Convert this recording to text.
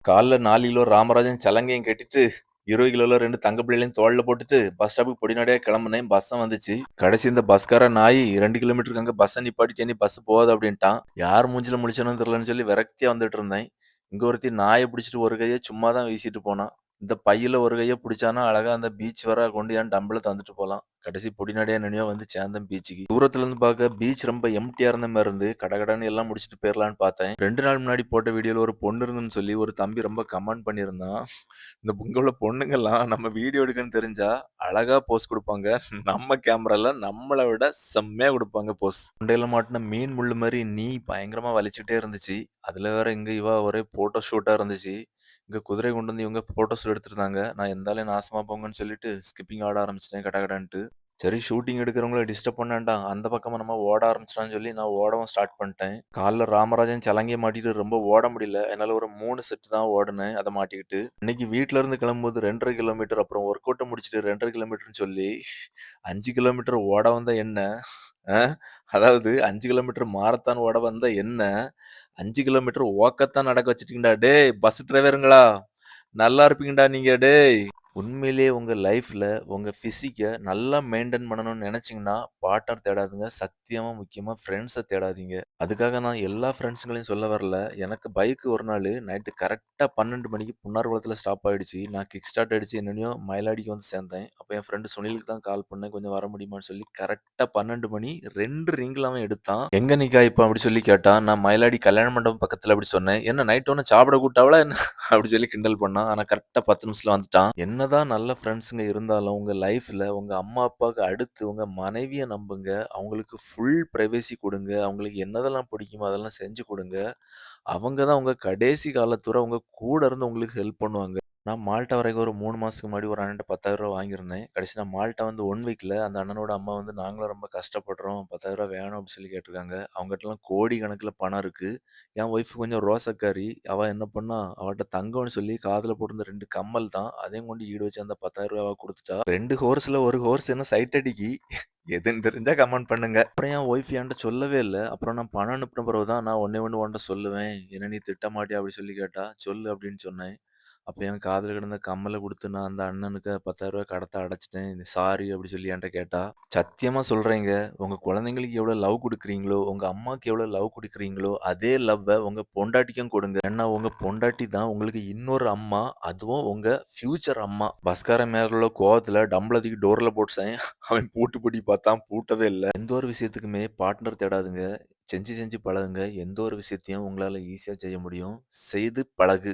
கால்ல 4 கிலோ ராமராஜன் சலங்கையும் கட்டிட்டு, 20 கிலோல 2 தங்க பிள்ளைகளையும் தோள்ல போட்டுட்டு, பஸ் ஸ்டாப்புக்கு பொடிநடையா கிளம்புனேன். பஸ்ஸும் வந்துச்சு. கடைசி இந்த பஸ்கார நாயி 2 கிலோமீட்டருக்கு அங்க பஸ்ஸ நிப்பாட்டிட்டு, "இனி பஸ் போகாது" அப்படின்ட்டான். யார் மூஞ்சில முழிச்சேனோ தெரியலன்னு சொல்லி விரக்தியா வந்துட்டு இருந்தேன். இங்க ஒருத்தி நாய பிடிச்சிட்டு ஒரு கைய சும்மா தான் வீசிட்டு போனா. இந்த பையில ஒரு கைய பிடிச்சானா, அழகா அந்த பீச் வர கொண்டு என் டம்பள தந்துட்டு போலாம். கடைசி பொடிநடையா எங்கனையோ வந்து சேர்ந்தேன் பீச்சுக்கு. தூரத்துல இருந்து பார்க்க பீச் ரொம்ப எம்ப்டியா இருந்த மாரி இருந்து, கடகடன்னு எல்லாம் முடிச்சுட்டு போயிரலான்னு பார்த்தேன். 2 நாள் முன்னாடி போட்ட வீடியோல ஒரு பொண்ணு இருந்துன்னு சொல்லி ஒரு தம்பி ரொம்ப கமெண்ட் பண்ணியிருந்தான். இங்க உள்ள பொண்ணுங்கலாம் நம்ம வீடியோ எடுக்கன்னு தெரிஞ்சா, அழகா போஸ் குடுப்பாங்க. நம்ம கேமரால நம்மள விட செம்மையா குடுப்பாங்க போஸ். மண்டையில மாட்டுன மீன் முள்ளு மாரி பயங்கரமா வலிச்சுட்டே இருந்துச்சு. அதுல வேற இங்க இவ ஒரே போட்டோ ஷூட்டா இருந்துச்சு. இங்க குதிரைய கொண்டு வந்து இவங்க போட்டோஸ் எடுத்திருந்தாங்க. நான் எந்தாலும் நாசமா போங்கன்னு சொல்லிட்டு ஸ்கிப்பிங் ஆட ஆரம்பிச்சுட்டேன் கடகடன்ட்டு. சரி ஷூட்டிங் எடுக்கிறவங்கள டிஸ்டர்ப் பண்ண வேண்டாம். அந்த பக்கமா நம்ம ஓட ஆரம்பிச்சிடலாம்னு சொல்லி நான் ஓடவும் ஸ்டார்ட் பண்ணிட்டேன். கால்ல ராமராஜன் சலங்கைய மாட்டிட்டு ரொம்ப ஓட முடியல. என்னால ஒரு 3 செட் தான் ஓடுனேன். அத மாட்டிக்கிட்டு. இன்னைக்கு வீட்ல இருந்து கிளம்பும்போது 2 1/2 கிலோமீட்டர் அப்புறம் ஒர்க் அவுட்ட முடிச்சுட்டு 2 1/2 கிலோமீட்டர்ன்னு சொல்லி 5 கிலோமீட்டர் ஓட வந்த என்ன, அ அதாவது 5 கிலோமீட்டர் மாரத்தான் ஓட வந்த என்ன, 5 கிலோமீட்டர் வாக்கத்தான் நடக்க வச்சுட்டீங்கடா. டேய் பஸ் டிரைவருங்களா! நல்லா இருப்பீங்கடா நீங்க டேய்! உண்மையிலேயே உங்க லைஃப்ல உங்க பிசிக்க நல்லா மெயின்டெயின் பண்ணணும்னு நினைச்சீங்கன்னா, பார்ட்னர் தேடாதீங்க. சத்தியமா முக்கியமா ஃப்ரெண்ட்ஸ தேடாதீங்க. அதுக்காக நான் எல்லா ஃப்ரெண்ட்ஸுங்களையும் சொல்ல வரல. எனக்கு பைக் ஒரு நாளு நைட்டு கரெக்ட்டா 12 மணிக்கு புன்னார்குளத்தில ஸ்டாப் ஆயிடுச்சு. நான் கிக் ஸ்டார்ட் அடிச்சு என்னனையோ மயிலாடிக்கு வந்து சேர்ந்தேன். அப்ப என் ஃப்ரெண்ட் சுனிலுக்கு தான் கால் பண்ணேன். கொஞ்சம் வர முடியுமான்னு சொல்லி கரெக்ட்டா 12 மணி 2 ரிங்ல அவன் எடுத்தான். "எங்க நிக்கா இப்ப?" அப்படி சொல்லி கேட்டான். நான் மயிலாடி கல்யாண மண்டபம் பக்கத்துல அப்படி சொன்னேன். "என்ன நைட் ஒன்னும் சாப்பிட கூப்பிட்டாவளா என்ன?" அப்படி சொல்லி கிண்டல் பண்ணான். ஆனா கரெக்ட்டா 10 நிமிஷத்துல வந்துட்டான். என்னதான் நல்ல ஃப்ரெண்ட்ஸுங்க இருந்தாலும், உங்க லைஃப்ல உங்க அம்மா, அப்பாவுக்கு அடுத்து உங்க மனைவிய நம்புங்க. அவங்களுக்கு ஃபுல் பிரைவசி குடுங்க. அவங்களுக்கு என்னதெல்லாம் பிடிக்குமோ அதெல்லாம் செஞ்சு குடுங்க. அவங்க தான் உங்க கடைசி காலத்துவர உங்க கூட இருந்து உங்களுக்கு ஹெல்ப் பண்ணுவாங்க. நான் மால்டா வரைக்கும் ஒரு 3 மாசத்துக்கு முன்னாடி ஒரு அண்ணன்ட்ட ரூ. 10,000 வாங்கியிருந்தேன். கடைசி நான் மால்டா வந்து 1 வீக்ல அந்த அண்ணனோட அம்மா வந்து நாங்களும் ரொம்ப கஷ்டப்படுறோம். ரூ. 10,000 வேணும் அப்படின்னு சொல்லி கேட்டிருக்காங்க. அவங்ககிட்டலாம் கோடி கணக்குல பணம் இருக்கு. என் ஒய்ஃப் கொஞ்சம் ரோசக்காரி. அவ என்ன பண்ணா, அவட்ட தங்கம்னு சொல்லி காதுல போட்டிருந்த 2 கம்மல் தான். அதையும் கொண்டு ஈடு வச்சு அந்த ரூ. 10,000 அவ குடுத்துட்டா. 2 ஹோர்ஸ்ல 1 ஹோர்ஸ் என்ன சைட் அடிக்கி. எதுன்னு தெரிஞ்சா கமெண்ட் பண்ணுங்க. அப்புறம் என் ஒய்ஃப் என்ட்ட சொல்லவே இல்ல. அப்புறம் நான் பணம் அனுப்புன பிறகு தான் நான் ஒண்ணே ஒண்ணு உன்ட்ட சொல்லுவேன். என்ன நீ திட்ட மாட்டியா? அப்படி சொல்லி கேட்டா. சொல்லு அப்படின்னு சொன்னேன். அப்ப என் காதுல கிடந்த கம்மல குடுத்து நான் அந்த அண்ணனுக்கு ரூ. 10,000 கடத்த அடைச்சுட்டேன். சாரி அப்படி சொல்லி என்ட்ட கேட்டா. சத்தியமா சொல்றேங்க. உங்க குழந்தைங்களுக்கு எவ்வளோ லவ் குடுக்குறீங்களோ, உங்க அம்மாக்கு எவ்வளோ லவ் குடுக்குறீங்களோ, அதே லவ்வ உங்க பொண்டாட்டிக்கும் கொடுங்க. ஏன்னா உங்க பொண்டாட்டி தான் உங்களுக்கு இன்னொரு அம்மா. அதுவும் உங்க ஃபியூச்சர் அம்மா. பஸ்காரன் மேல உள்ள கோவத்துல டம்பள தூக்கி டோர்ல போட்டுச்சேன். அவன் பூட்டு பூட்டி பார்த்தான். பூட்டவே இல்ல. எந்த ஒரு விஷயத்துக்குமே பார்ட்னர் தேடாதுங்க. செஞ்சு செஞ்சு பழகுங்க. எந்த ஒரு விஷயத்தையும் உங்களால ஈஸியா செய்ய முடியும். செய்து பழகு.